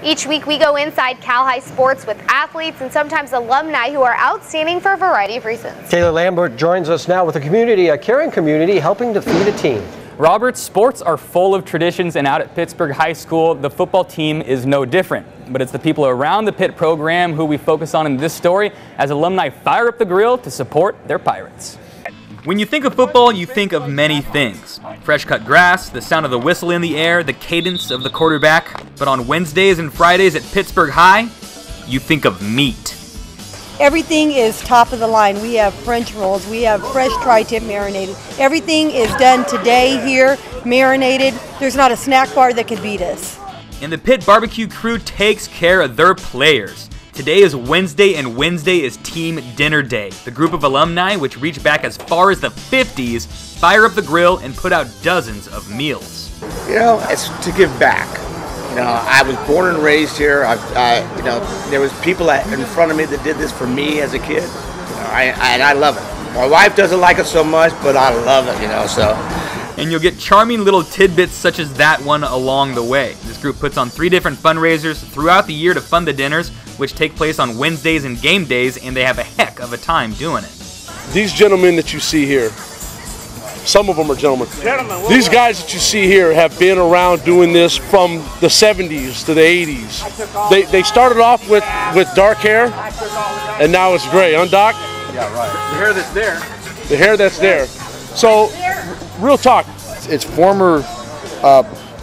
Each week we go inside Cal High sports with athletes and sometimes alumni who are outstanding for a variety of reasons. Taylor Lambert joins us now with a caring community helping to feed a team. Robert, sports are full of traditions, and out at Pittsburgh High School, the football team is no different. But it's the people around the Pitt program who we focus on in this story as alumni fire up the grill to support their Pirates. When you think of football, you think of many things. Fresh cut grass, the sound of the whistle in the air, the cadence of the quarterback. But on Wednesdays and Fridays at Pittsburgh High, you think of meat. Everything is top of the line. We have French rolls, we have fresh tri-tip marinated. Everything is done today here, marinated. There's not a snack bar that could beat us. And the Pitt BBQ crew takes care of their players. Today is Wednesday, and Wednesday is Team Dinner Day. The group of alumni, which reach back as far as the 50s, fire up the grill and put out dozens of meals. You know, it's to give back. You know, I was born and raised here. You know, there was people in front of me that did this for me as a kid. You know, and I love it. My wife doesn't like it so much, but I love it, you know, so. And you'll get charming little tidbits such as that one along the way. This group puts on 3 different fundraisers throughout the year to fund the dinners, which take place on Wednesdays and game days, and they have a heck of a time doing it. These gentlemen that you see here, some of them are gentlemen. These guys that you see here have been around doing this from the 70s to the 80s. They started off with dark hair, and now it's gray, huh, Doc? Yeah, right. The hair that's there. The hair that's there. So, real talk. It's former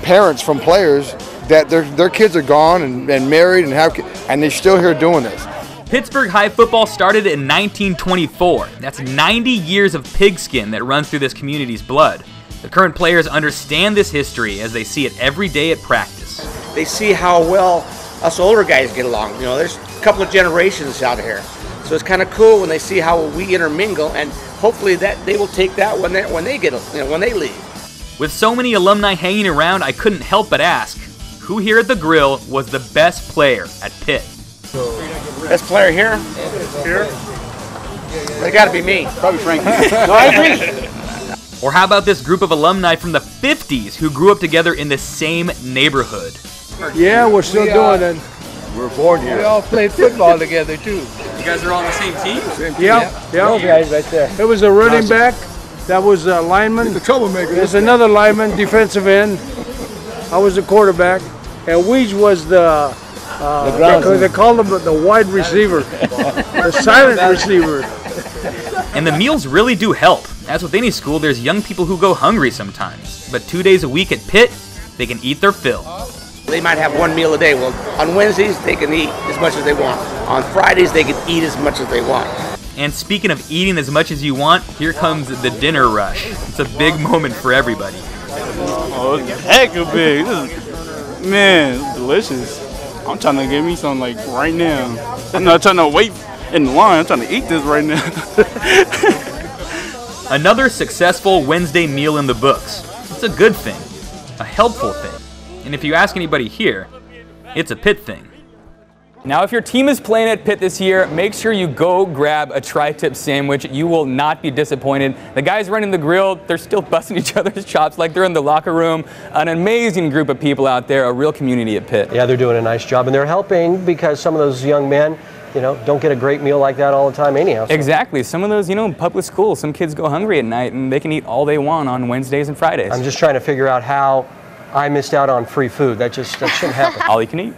parents from players that their kids are gone and married and they're still here doing this. Pittsburgh High football started in 1924. That's 90 years of pigskin that runs through this community's blood. The current players understand this history as they see it every day at practice. They see how well us older guys get along. You know, there's a couple of generations out here. So it's kind of cool when they see how we intermingle, and hopefully that they will take that when they leave. With so many alumni hanging around, I couldn't help but ask, who here at the grill was the best player at Pitt? Best player here? Here? They got to be me. Probably Frankie. No, I agree. Or how about this group of alumni from the 50s who grew up together in the same neighborhood? Yeah, we're still doing it. We're born here. We all played football together too. You guys are all on the same team? Yeah. Guys right there. It was a running back, that was a lineman. The troublemaker. There's another lineman, defensive end. I was the quarterback, and Weege was they called him the wide receiver, the silent receiver. And the meals really do help. As with any school, there's young people who go hungry sometimes. But 2 days a week at Pitt, they can eat their fill. They might have one meal a day. Well, on Wednesdays, they can eat as much as they want. On Fridays, they can eat as much as they want. And speaking of eating as much as you want, here comes the dinner rush. It's a big moment for everybody. Oh, it's heck of big. Man, it's delicious. I'm trying to get me some like right now. I'm not trying to wait in line. I'm trying to eat this right now. Another successful Wednesday meal in the books. It's a good thing, a helpful thing. And if you ask anybody here, it's a Pitt thing. Now, if your team is playing at Pitt this year, make sure you go grab a tri-tip sandwich. You will not be disappointed. The guys running the grill, they're still busting each other's chops like they're in the locker room. An amazing group of people out there, a real community at Pitt. Yeah, they're doing a nice job, and they're helping because some of those young men, you know, don't get a great meal like that all the time anyhow. So. Exactly. Some of those, you know, public schools, some kids go hungry at night and they can eat all they want on Wednesdays and Fridays. I'm just trying to figure out how I missed out on free food. That shouldn't happen. All you can eat.